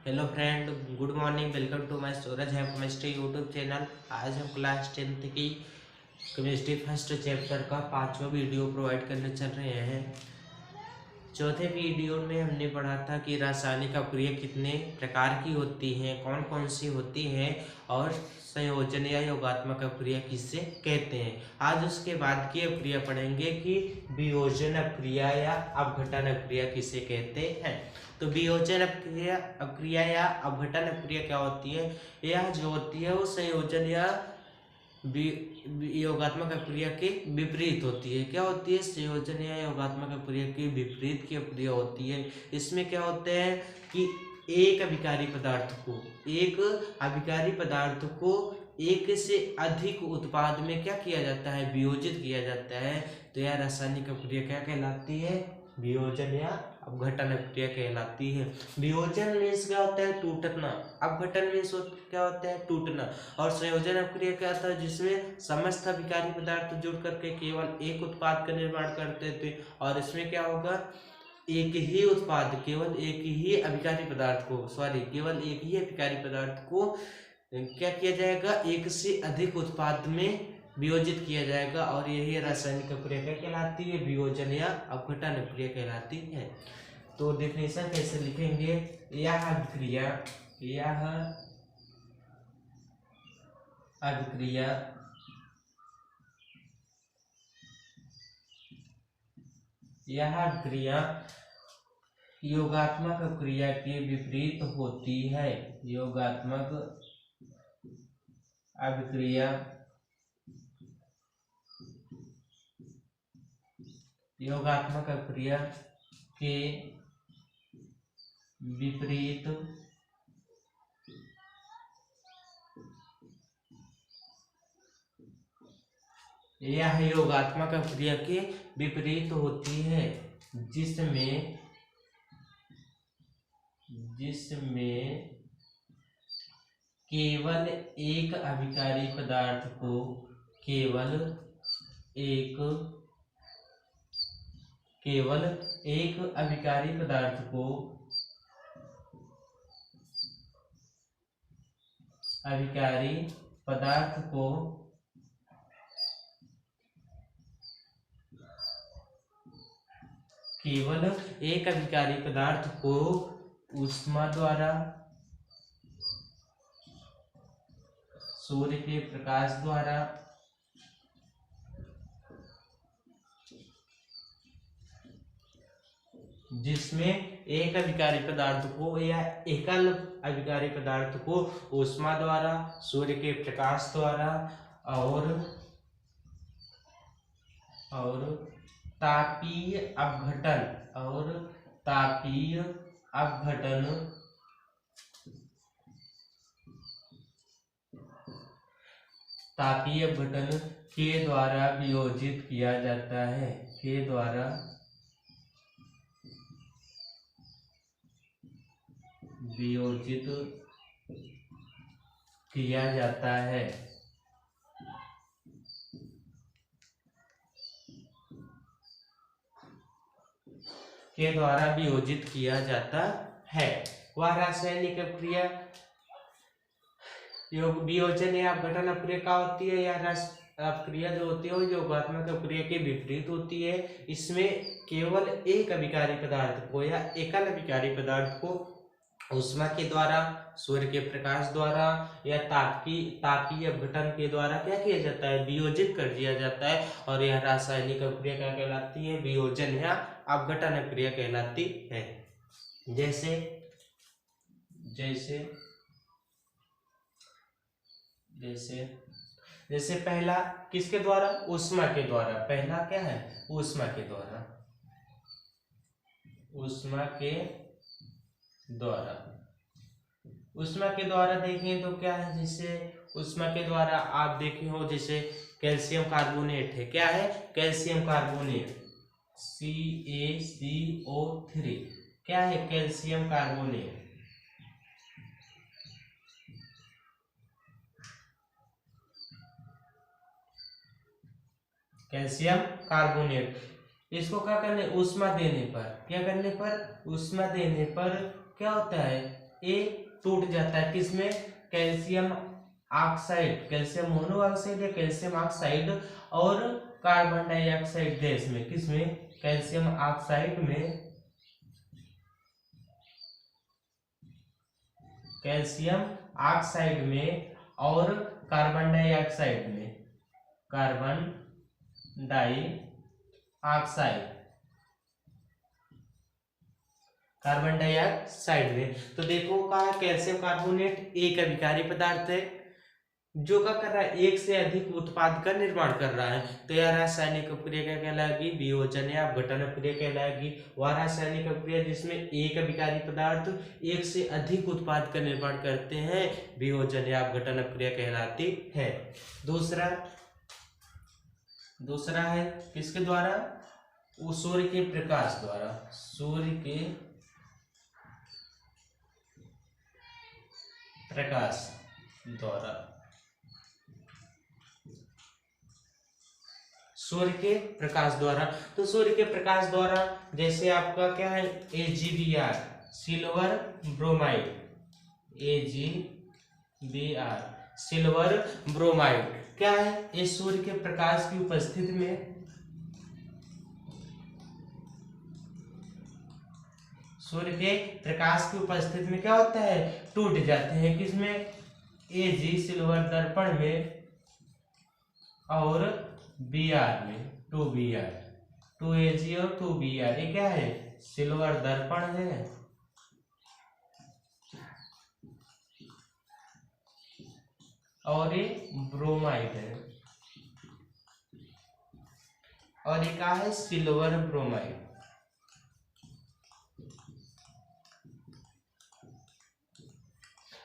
Hello friend, good morning. Welcome to my Suraj है chemistry YouTube channel. आज हम class 10th की केमिस्ट्री फर्स्ट चैप्टर का 5वां वीडियो प्रोवाइड करने चल रहे हैं। चौथे वीडियो में हमने पढ़ा था कि रासायनिक अभिक्रिया कितने प्रकार की होती हैं, कौन कौन सी होती हैं और संयोजन या योगात्मक अभिक्रिया किसे कहते हैं। आज उसके बाद की अभिक्रिया पढ़ेंगे कि वियोजन अभिक्रिया या अपघटन अभिक्रिया किसे कहते हैं। तो वियोजन अभिक्रिया या अपघटन अभिक्रिया क्या होती है? यह जो होती है वो संयोजन या योगात्मक अभिक्रिया के विपरीत होती है। क्या होती है? संयोजन या योगात्मक अभिक्रिया के विपरीत की अभिक्रिया होती है। इसमें क्या होता है कि एक अभिकारी पदार्थ को एक से अधिक उत्पाद में क्या किया जाता है? वियोजित किया जाता है। तो यह रासायनिक अभिक्रिया क्या कहलाती है? वियोजन या अपघटन अभिक्रिया कहलाती है। वियोजन मीन्स क्या होता है? टूटना। अपघटन मीन्स क्या होता है? टूटना। और संयोजन अभिक्रिया क्या होता है? जिसमें समस्त अभिकारी पदार्थ जुड़ करके केवल एक उत्पाद का निर्माण करते थे। और इसमें क्या होगा? केवल एक ही अभिकारी पदार्थ को क्या किया जाएगा? एक से अधिक उत्पाद में वियोजित किया जाएगा और यही रासायनिक अभिक्रिया कहलाती है, वियोजन या अपघटन अभिक्रिया कहलाती है। तो डेफिनेशन कैसे लिखेंगे? यह अभिक्रिया योगात्मक अभिक्रिया के विपरीत होती है। योगात्मक अभिक्रिया के विपरीत यह योगात्मक अभिक्रिया के विपरीत होती है, जिसमें केवल एक अभिकारी पदार्थ को ऊष्मा द्वारा, सूर्य के प्रकाश द्वारा जिसमें एक अभिकारी पदार्थ को या एकल अभिकारी पदार्थ को ऊष्मा द्वारा, सूर्य के प्रकाश द्वारा और तापीय अपघटन के द्वारा वियोजित किया जाता है। वह रासायनिक अभिक्रिया वियोजन या अपघटन अभिक्रिया क्या होती है? यह अभिक्रिया जो होती है वो योगात्मक अभिक्रिया के विपरीत होती है। इसमें केवल एक अभिकारी पदार्थ को या एकल अभिकारी पदार्थ को ऊष्मा के द्वारा, सूर्य के प्रकाश द्वारा या तापीय अपघटन के द्वारा क्या किया जाता है? वियोजित कर दिया जाता है। और यह रासायनिक अभिक्रिया क्या कहलाती है? वियोजन या अपघटन अभिक्रिया कहलाती है। जैसे पहला किसके द्वारा? ऊष्मा के द्वारा। पहला क्या है? ऊष्मा के द्वारा देखें तो क्या है? जैसे ऊष्मा के द्वारा आप देखे हो, जैसे कैल्शियम कार्बोनेट है। क्या है? Calcium carbonate, CaCO3। क्या है? Calcium carbonate. इसको क्या करने? ऊष्मा देने पर क्या होता है? ये टूट जाता है किसमें, कैल्शियम ऑक्साइड, कैल्शियम मोनोऑक्साइड या कैल्शियम ऑक्साइड और कार्बन डाइऑक्साइड गैस में, किसमें, कैल्शियम ऑक्साइड में, कैल्शियम ऑक्साइड में और कार्बन डाइऑक्साइड में, कार्बन डाइऑक्साइड, कार्बन डाइऑक्साइड में। तो देखो कहा कैल्शियम कार्बोनेट एक अभिकारी पदार्थ है जो क्या कर रहा है, एक से अधिक उत्पाद का निर्माण कर रहा है। तो यह रासायनिक अपक्रिया क्या कहलाएगी, वियोजन या अपघटन अपक्रिया कहलाएगी। वह रासायनिक अपक्रिया जिसमें एक अभिकारी पदार्थ एक से अधिक उत्पाद का निर्माण करते हैं, वियोजन या अपघटन अपक्रिया कहलाती है। दूसरा है किसके द्वारा, वो सूर्य के प्रकाश द्वारा, सूर्य के प्रकाश द्वारा, सूर्य के प्रकाश द्वारा। तो सूर्य के प्रकाश द्वारा जैसे आपका क्या है, AgBr silver bromide, AgBr silver bromide क्या है, इस सूर्य के प्रकाश की उपस्थिति में, सूर्य के प्रकाश की उपस्थिति में क्या होता है, टूट जाते हैं किसमें, Ag सिल्वर दर्पण में और Br में, 2Br, 2Ag और 2Br, ये क्या है, सिल्वर दर्पण है और ये ब्रोमाइड है, और ये क्या है, सिल्वर ब्रोमाइड।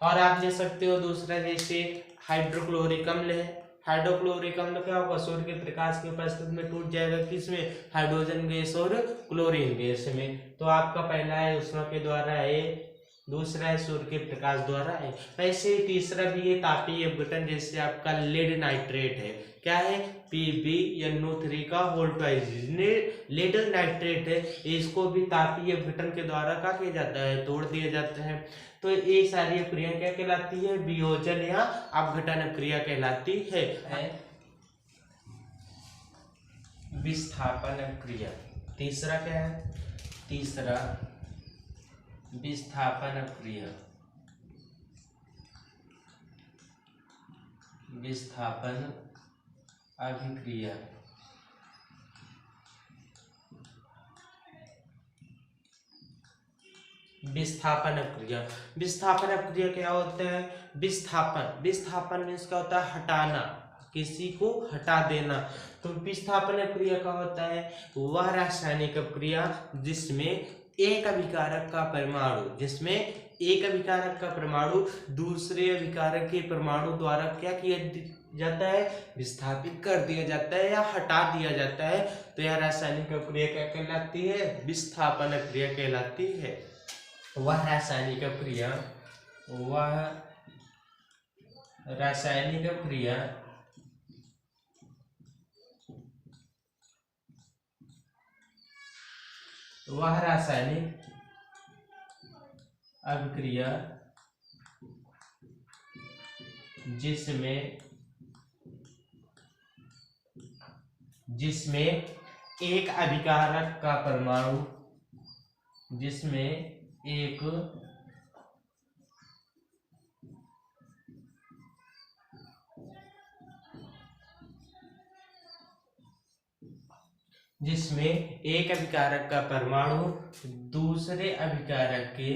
और आप ले सकते हो दूसरा जैसे हाइड्रोक्लोरिक अम्ल है। हाइड्रोक्लोरिक अम्ल क्या होगा, सूर्य के प्रकाश की उपस्थिति में टूट जाएगा किसमें, हाइड्रोजन गैस और क्लोरीन गैस में। तो आपका पहला है उष्मा के द्वारा है, दूसरा है सूर्य के प्रकाश द्वारा है। वैसे तीसरा भी है तापीय अपघटन, जैसे आपका लेड नाइट्रेट है, क्या है, PbNO3 का होल ट्वाइस, लेड नाइट्रेट है, इसको भी तापीय अपघटन के द्वारा क्या किया जाता है, तोड़ दिया जाता है। तो ये सारी क्रिया क्या कहलाती है, वियोजन या अपघटन क्रिया कहलाती है। विस्थापन क्रिया तीसरा क्या है, तीसरा विस्थापन क्रिया, विस्थापन अभिक्रिया। विस्थापन अपक्रिया, विस्थापन अपक्रिया क्या होता है, विस्थापन, विस्थापन मीन्स क्या होता है, हटाना, किसी को हटा देना। तो विस्थापन अपक्रिया क्या होता है, वह रासायनिक अपक्रिया जिसमें एक अभिकारक का परमाणु, जिसमें एक अभिकारक का परमाणु दूसरे अभिकारक के परमाणु द्वारा क्या किया जाता है, विस्थापित कर दिया जाता है या हटा दिया जाता है। तो यह रासायनिक अपक्रिया क्या कहलाती है, विस्थापन अपक्रिया कहलाती है। वह रासायनिक अपक्रिया, वह रासायनिक अपक्रिया वह रासायनिक अभिक्रिया जिसमें एक अभिकारक का परमाणु, जिसमें एक अभिकारक का परमाणु दूसरे अभिकारक के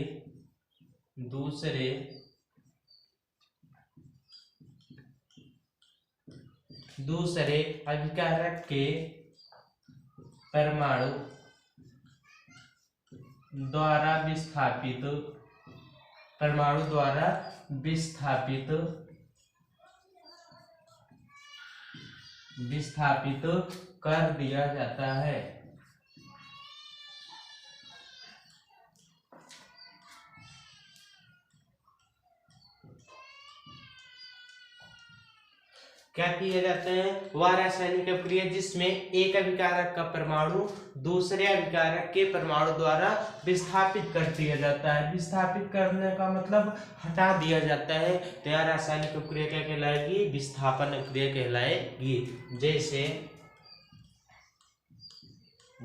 परमाणु द्वारा विस्थापित कर दिया जाता है। क्या किया जाता है, वह रासायनिक अभिक्रिया जिसमें एक अभिकारक का परमाणु दूसरे अभिकारक के परमाणु द्वारा विस्थापित कर दिया जाता है। विस्थापित करने का मतलब हटा दिया जाता है, तो यह रासायनिक अभिक्रिया क्या कहलाएगी, विस्थापन अभिक्रिया कहलाएगी।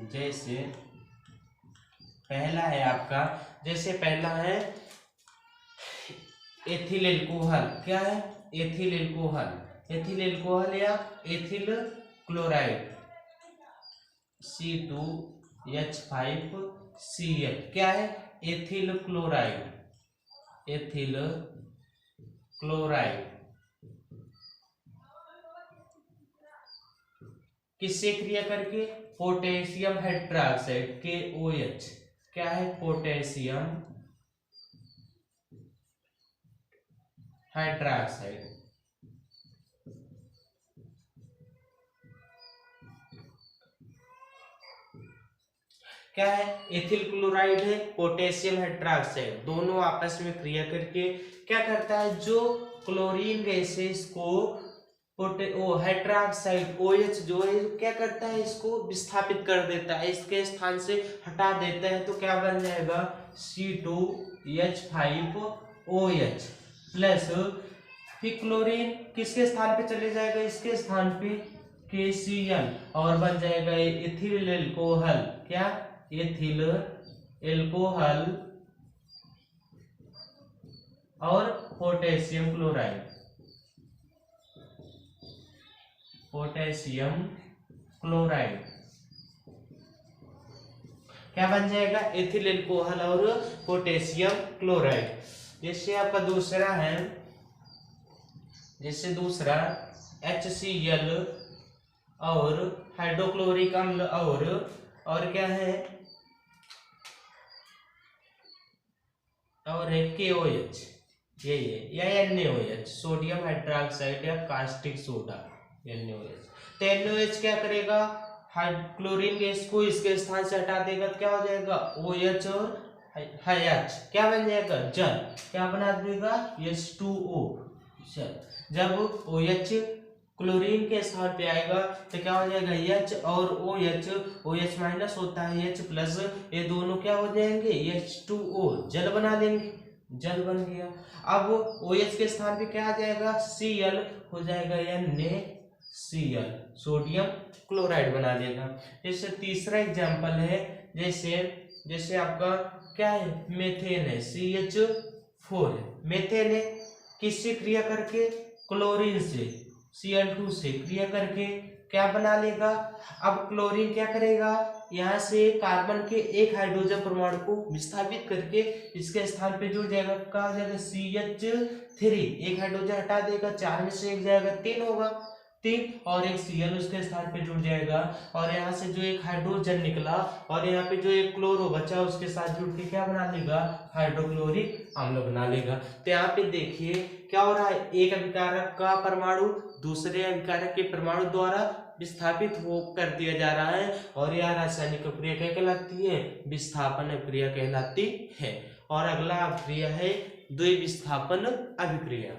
जैसे पहला है आपका, जैसे पहला है एथिल एल्कोहल। क्या है, एथिल एल्कोहल, एथिल एल्कोहल या एथिल क्लोराइड C2H5Cl। क्या है, एथिल क्लोराइड, एथिल क्लोराइड किससे क्रिया करके, पोटेशियम हाइड्रोक्साइड KOH। क्या है, पोटेशियम हाइड्रोक्साइड। क्या है, एथिल क्लोराइड है, पोटेशियम हाइड्रोक्साइड, दोनों आपस में क्रिया करके क्या करता है, जो क्लोरीन गैसेस को हाइड्रोक्साइड OH जो है क्या करता है, इसको विस्थापित कर देता है, इसके स्थान से हटा देता है। तो क्या बन जाएगा, C2H5OH प्लस फिर क्लोरीन किसके स्थान पे चले जाएगा, इसके स्थान पे KCl, और बन जाएगा एथिल एल्कोहल। क्या, एथिल एल्कोहल और पोटेशियम क्लोराइड, पोटेशियम क्लोराइड क्या बन जाएगा, एथिल एल्कोहल और पोटेशियम क्लोराइड। जैसे आपका दूसरा है, जैसे दूसरा HCl और हाइड्रोक्लोरिक अम्ल और क्या है, और है KOH, ये या NaOH, सोडियम हाइड्रोक्साइड या कास्टिक सोडा, NaOH। तो NaOH क्या करेगा, क्लोरीन गैस को इसके स्थान से हटा देगा, तो क्या हो जाएगा, OH और H क्या बन जाएगा, जल। क्या बना देगा, H2O जल। जब OH क्लोरीन के स्थान पे आएगा तो क्या हो जाएगा, H और OH माइनस होता है H प्लस, ये दोनों क्या हो जाएंगे, H2O जल बना देंगे, जल बन गया। अब OH के स्थान पे क्या आ जाएगा, Cl हो जाएगा NaCl, सोडियम क्लोराइड बना देगा। जैसे तीसरा एग्जाम्पल है, जैसे आपका क्या है, मेथेन है, CH4 है, मेथेन है, किससे क्रिया करके, क्लोरीन से Cl2 से क्रिया करके क्या बना लेगा। अब क्लोरीन क्या करेगा, यहाँ से कार्बन के एक हाइड्रोजन परमाणु को विस्थापित करके इसके स्थान पे जुड़ जाएगा, कहा जाएगा CH3, एक हाइड्रोजन हटा देगा, 4 में से एक जाएगा, 3 होगा, 3 और एक Cl उसके स्थान पे जुड़ जाएगा, और यहाँ से जो एक हाइड्रोजन निकला और यहाँ पे जो एक क्लोरो बचा उसके साथ जुड़ के क्या बना लेगा, हाइड्रोक्लोरिक अम्ल बना लेगा। तो यहाँ पे देखिए क्या हो रहा है, एक अभिकारक का परमाणु दूसरे अभिकारक के परमाणु द्वारा विस्थापित हो कर दिया जा रहा है, और यह रासायनिक अभिक्रिया क्या कहलाती है, विस्थापन अभिक्रिया कहलाती है। और अगला अभिक्रिया है द्विविस्थापन अभिक्रिया।